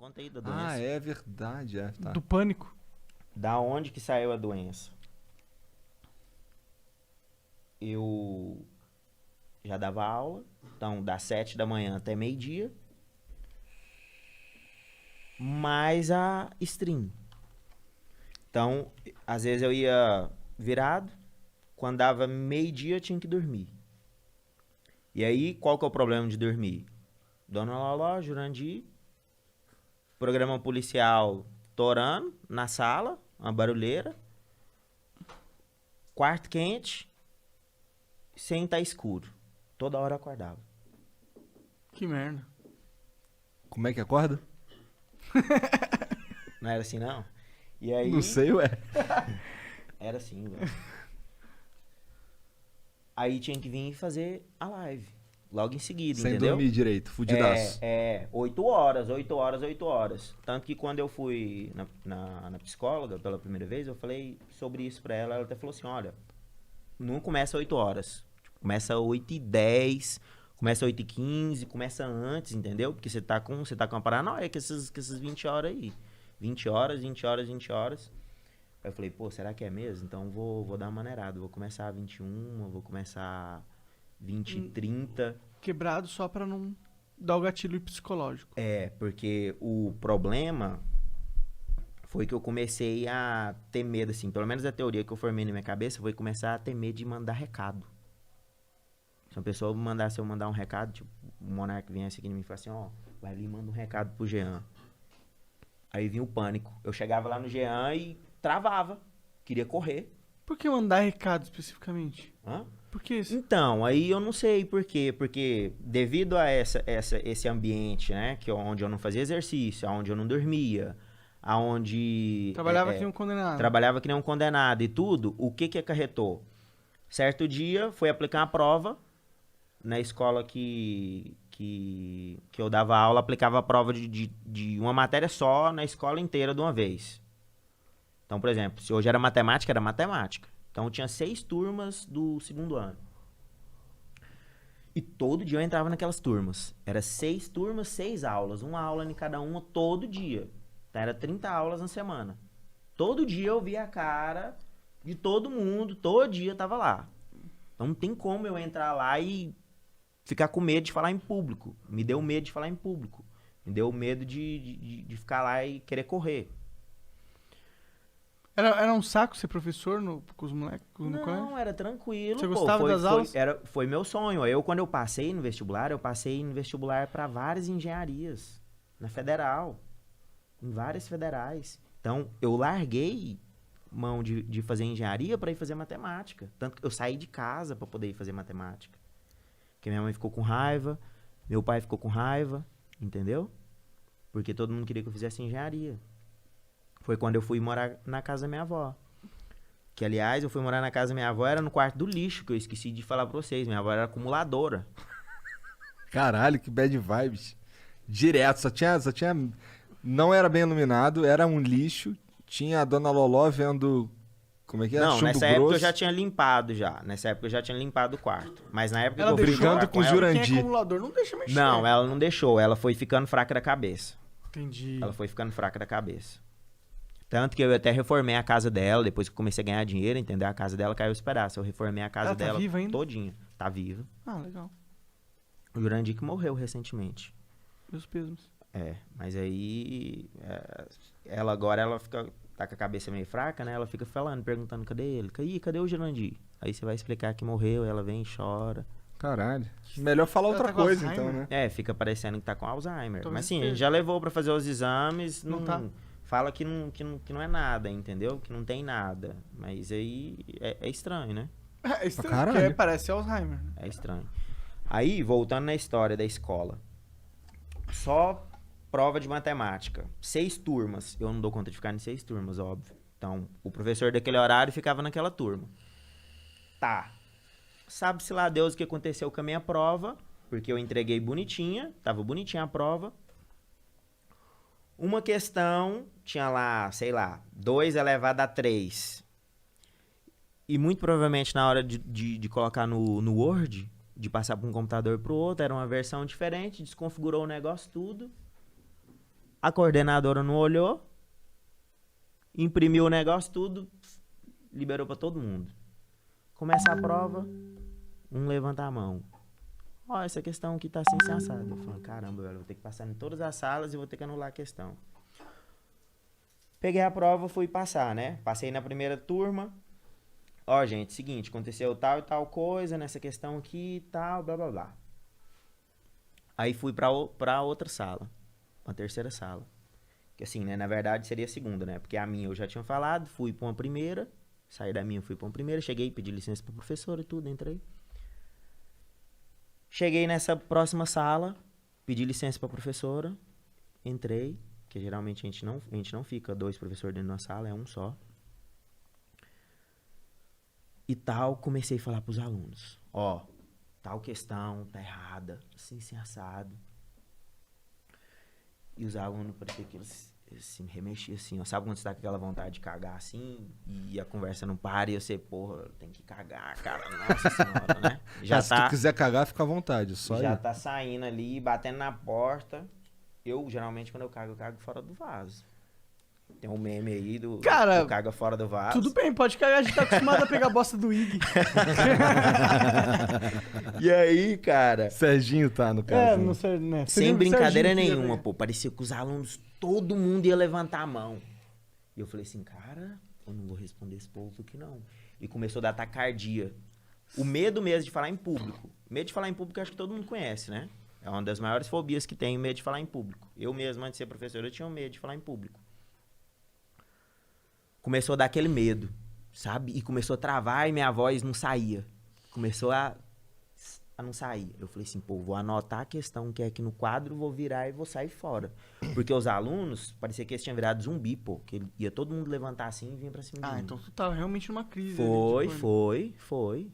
contei da doença. Ah, é verdade, tá. Do pânico. Da onde que saiu a doença? Eu já dava aula, então das 7 da manhã até meio-dia, mais a stream. Então, às vezes eu ia virado, quando dava meio-dia eu tinha que dormir. E aí, qual que é o problema de dormir? Dona Loló, Jurandir, programa policial torando na sala, uma barulheira, quarto quente, sem estar escuro. Toda hora eu acordava. Que merda. Como é que acorda? Não era assim, não? E aí... Não sei, ué. Era assim, velho. Aí tinha que vir fazer a live. Logo em seguida, Sem entendeu? dormir direito, fudidaço. 8 horas. Tanto que quando eu fui na psicóloga pela primeira vez, eu falei sobre isso pra ela. Ela até falou assim, olha, não começa 8 horas. Começa 8h10, começa 8h15, começa antes, entendeu? Porque você tá com uma paranoia com essas 20 horas aí. 20 horas. Aí eu falei, pô, será que é mesmo? Então vou dar uma maneirada. Vou começar 21, vou começar 20h30. Quebrado só pra não dar o gatilho psicológico. Porque o problema foi que eu comecei a ter medo, assim, pelo menos a teoria que eu formei na minha cabeça foi começar a ter medo de mandar recado. Se uma pessoa mandasse eu mandar um recado, tipo, o Monark viesse aqui em mim e falasse assim, ó, vai ali e manda um recado pro Jean. Aí vinha o pânico. Eu chegava lá no Jean e travava. Queria correr. Por que mandar recado especificamente? Hã? Por que isso? Então, aí eu não sei por quê. Porque devido a esse ambiente, né? Onde eu não fazia exercício, onde eu não dormia, aonde... Trabalhava que nem um condenado. Trabalhava que nem um condenado e tudo, o que acarretou? Certo dia, fui aplicar uma prova na escola que eu dava aula, aplicava a prova de uma matéria só na escola inteira de uma vez. Então, por exemplo, se hoje era matemática, era matemática. Então, tinha 6 turmas do segundo ano. E todo dia eu entrava naquelas turmas. Era 6 turmas, 6 aulas. Uma aula em cada uma, todo dia. Então, era 30 aulas na semana. Todo dia eu via a cara de todo mundo, todo dia eu tava lá. Então, não tem como eu entrar lá e ficar com medo de falar em público. Me deu medo de falar em público. Me deu medo de ficar lá e querer correr. Era um saco ser professor com os moleques no colégio? Não, era tranquilo. Você gostava das aulas? Foi meu sonho. Quando eu passei no vestibular, para várias engenharias. Na federal. Em várias federais. Então, eu larguei mão de fazer engenharia para ir fazer matemática. Tanto que eu saí de casa para poder ir fazer matemática. Porque minha mãe ficou com raiva, meu pai ficou com raiva, entendeu? Porque todo mundo queria que eu fizesse engenharia. Foi quando eu fui morar na casa da minha avó. Que, aliás, eu fui morar na casa da minha avó, era no quarto do lixo, que eu esqueci de falar pra vocês. Minha avó era acumuladora. Caralho, que bad vibes. Direto, só tinha... Não era bem iluminado, era um lixo. Tinha a Dona Loló vendo... Como é que é? Não, Chumbo nessa grosso. época eu já tinha limpado já. Nessa época eu já tinha limpado o quarto. Mas na época Ela que eu fui brigando morar com o ela- Jurandir. Quem é acumulador não deixa mexer. Não, ela não deixou. Ela foi ficando fraca da cabeça. Entendi. Ela foi ficando fraca da cabeça. Tanto que eu até reformei a casa dela, depois que eu comecei a ganhar dinheiro, entendeu? A casa dela caiu os pedaços. Eu reformei a casa Ela tá dela viva ainda? todinha. Tá viva. Ah, legal. O Jurandir que morreu recentemente. Meus pêsames. Mas aí... ela agora, ela fica... Tá com a cabeça meio fraca, né? Ela fica falando, perguntando, cadê ele? Cadê o Jurandir? Aí você vai explicar que morreu, ela vem e chora. Caralho. Melhor falar Ela outra tá com coisa, Alzheimer? então, né? Fica parecendo que tá com Alzheimer. Talvez Mas sim, a esteja. gente já levou pra fazer os exames, Não não tá? fala que não é nada, entendeu? Que não tem nada. Mas aí é estranho, né? É estranho, caralho. porque parece Alzheimer. Né? É estranho. Aí, voltando na história da escola. Só prova de matemática. 6 turmas. Eu não dou conta de ficar em 6 turmas, óbvio. Então, o professor daquele horário ficava naquela turma. Tá. Sabe-se lá Deus o que aconteceu com a minha prova, porque eu entreguei bonitinha, tava bonitinha a prova. Uma questão, tinha lá, sei lá, 2 elevado a 3. E muito provavelmente na hora de colocar no Word, de passar para um computador para o outro, era uma versão diferente, desconfigurou o negócio tudo. A coordenadora não olhou, imprimiu o negócio, tudo, liberou pra todo mundo. Começa a prova, um levanta a mão. Ó, essa questão aqui tá assim, sem assado. Eu falo, caramba, velho, vou ter que passar em todas as salas e vou ter que anular a questão. Peguei a prova, fui passar, né? Passei na primeira turma. Ó, gente, seguinte, aconteceu tal e tal coisa nessa questão aqui e tal, blá, blá, blá. Aí fui pra outra sala, uma terceira sala. Que assim, né, na verdade seria a segunda, né? Porque a minha eu já tinha falado, fui pra uma primeira, saí da minha, fui pra uma primeira, cheguei, pedi licença pro professor e tudo, entrei. Cheguei nessa próxima sala, pedi licença pra professora, entrei, que geralmente a gente não fica 2 professores dentro de uma sala, é um só. E tal, comecei a falar pros alunos, ó, tal questão tá errada, assim, assado. E os alunos, parecia que eles se remexiam assim, ó. Sabe quando você tá com aquela vontade de cagar assim, e a conversa não para, e você, porra, tem que cagar, cara, nossa senhora, né? Já Se tá, tu quiser cagar, fica à vontade, só já aí. tá saindo ali, batendo na porta. Eu, geralmente, quando eu cago fora do vaso. Tem um meme aí do Cara, caga fora do vaso. Tudo bem, pode cagar, a gente tá acostumado a pegar a bosta do Ig. E aí, cara, Serginho tá, no caso. né? não sei, né? sem brincadeira Serginho queria nenhuma, pegar. pô, parecia que os alunos, todo mundo ia levantar a mão. E eu falei assim, cara, eu não vou responder esse povo aqui não. E começou a dar taquicardia. O medo mesmo de falar em público. Medo de falar em público, eu acho que todo mundo conhece, né? É uma das maiores fobias que tem, o medo de falar em público. Eu mesmo, antes de ser professor, eu tinha medo de falar em público. Começou a dar aquele medo, sabe? E começou a travar e minha voz não saía. Começou a não sair. Eu falei assim, pô, vou anotar a questão que é aqui no quadro, vou virar e vou sair fora. Porque os alunos, parecia que eles tinham virado zumbi, pô. Que ia todo mundo levantar assim e vinha pra cima de mim. Então tu tava realmente numa crise. Foi, ali, tipo,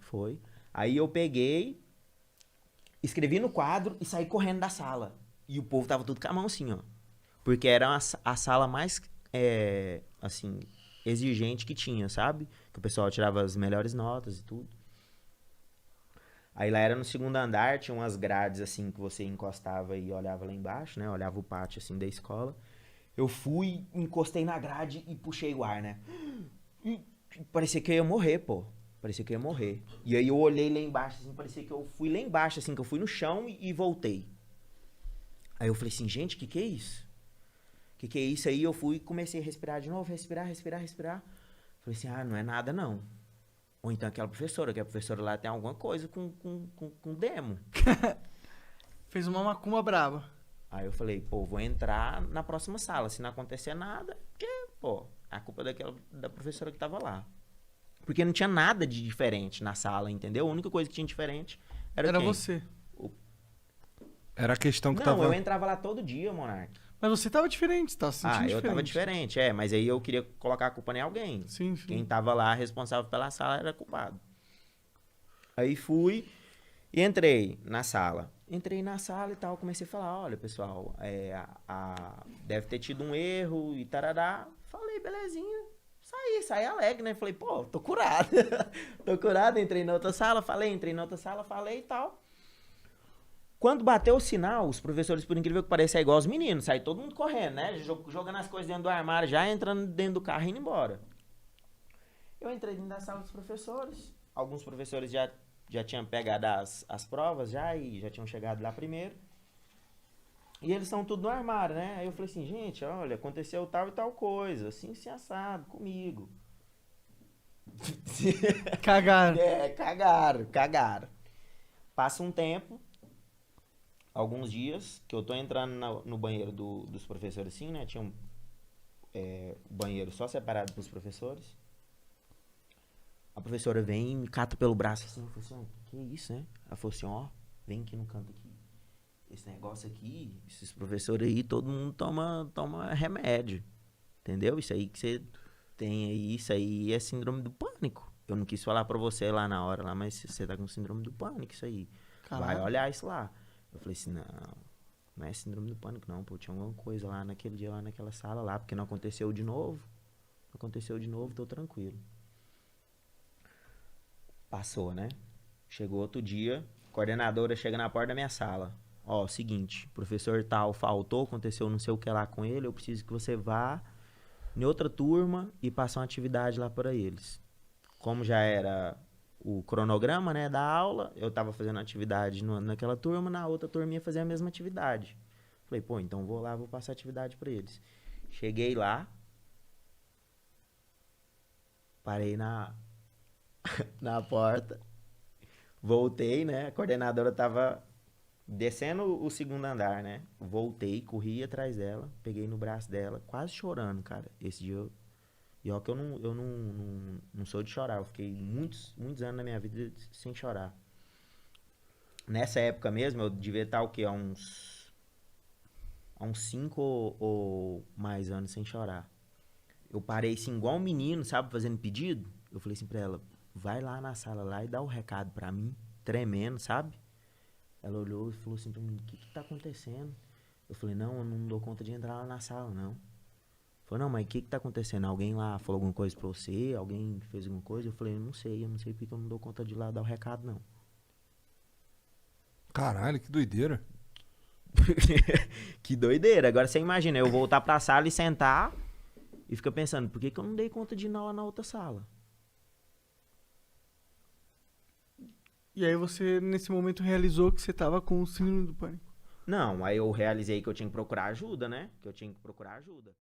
foi. Aí eu peguei, escrevi no quadro e saí correndo da sala. E o povo tava tudo com a mão assim, ó. Porque era a sala mais, assim, exigente que tinha, sabe? Que o pessoal tirava as melhores notas e tudo. Aí lá era no segundo andar, tinha umas grades assim que você encostava e olhava lá embaixo, né? Olhava o pátio assim da escola. Eu fui, encostei na grade e puxei o ar, né? E parecia que eu ia morrer, pô. Parecia que eu ia morrer. E aí eu olhei lá embaixo, assim, parecia que eu fui lá embaixo, assim, que eu fui no chão e voltei. Aí eu falei assim, gente, que é isso? Que é isso? Aí eu fui e comecei a respirar de novo, respirar. Falei assim, não é nada não. Ou então aquela professora, que a professora lá tem alguma coisa com demo. Fez uma macumba braba. Aí eu falei, pô, vou entrar na próxima sala. Se não acontecer nada, porque, pô, a culpa da professora que tava lá. Porque não tinha nada de diferente na sala, entendeu? A única coisa que tinha diferente era quem? você. Era a questão que Não, tava... eu entrava lá todo dia, Monark. Mas você tava diferente, você tava se sentindo Eu diferente. tava diferente, mas aí eu queria colocar a culpa em alguém. Sim. Quem tava lá responsável pela sala era culpado. Aí fui e entrei na sala. Entrei na sala e tal, comecei a falar, olha, pessoal, deve ter tido um erro e tarará. Falei, belezinha. Saí alegre, né? Falei, pô, tô curado. Tô curado, entrei na outra sala, falei e tal. Quando bateu o sinal, os professores, por incrível que pareça, é igual os meninos. Sai todo mundo correndo, né? Jogando as coisas dentro do armário, já entrando dentro do carro e indo embora. Eu entrei dentro da sala dos professores. Alguns professores já tinham pegado as provas e já tinham chegado lá primeiro. E eles estão tudo no armário, né? Aí eu falei assim, gente, olha, aconteceu tal e tal coisa. Assim, assado, comigo. Cagaram. Cagaram. Passa um tempo, alguns dias, que eu tô entrando no banheiro dos professores assim, né? Tinha um banheiro só separado pros professores. A professora vem e me cata pelo braço assim. Eu falei assim, que isso, né? Ela falou assim, ó, vem aqui no canto aqui. Esse negócio aqui, esses professores aí, todo mundo toma remédio. Entendeu? Isso aí que você tem aí, isso aí é síndrome do pânico. Eu não quis falar pra você lá na hora, mas você tá com síndrome do pânico, isso aí. Caralho. Vai olhar isso lá. Eu falei assim, não é síndrome do pânico não, pô. Tinha alguma coisa lá naquele dia, lá naquela sala lá, porque não aconteceu de novo. Tô tranquilo. Passou, né? Chegou outro dia, a coordenadora chega na porta da minha sala. ó, seguinte, professor tal faltou, aconteceu não sei o que lá com ele, eu preciso que você vá em outra turma e passe uma atividade lá para eles. Como já era o cronograma, né, da aula, eu tava fazendo atividade naquela turma, na outra turma ia fazer a mesma atividade. Falei, pô, então vou lá, vou passar atividade para eles. Cheguei lá, parei na porta, voltei, né, a coordenadora tava descendo o segundo andar, né, voltei, corri atrás dela, peguei no braço dela, quase chorando, cara. Esse dia e ó que eu não sou de chorar, eu fiquei muitos anos na minha vida sem chorar. Nessa época mesmo, eu devia estar o quê? Há uns 5 ou mais anos sem chorar. Eu parei assim, igual um menino, sabe, fazendo pedido. Eu falei assim pra ela, vai lá na sala lá e dá o recado pra mim, tremendo, sabe? Ela olhou e falou assim pra mim, o que tá acontecendo? Eu falei, não, eu não dou conta de entrar lá na sala, não. Falou, não, mas o que tá acontecendo? Alguém lá falou alguma coisa pra você? Alguém fez alguma coisa? Eu falei, eu não sei porque eu não dou conta de ir lá dar o recado, não. Caralho, que doideira. Que doideira. Agora você imagina, eu voltar pra sala e sentar e ficar pensando, por que eu não dei conta de ir lá na outra sala? E aí você, nesse momento, realizou que você tava com o síndrome do pânico. Não, aí eu realizei que eu tinha que procurar ajuda, né? Que eu tinha que procurar ajuda.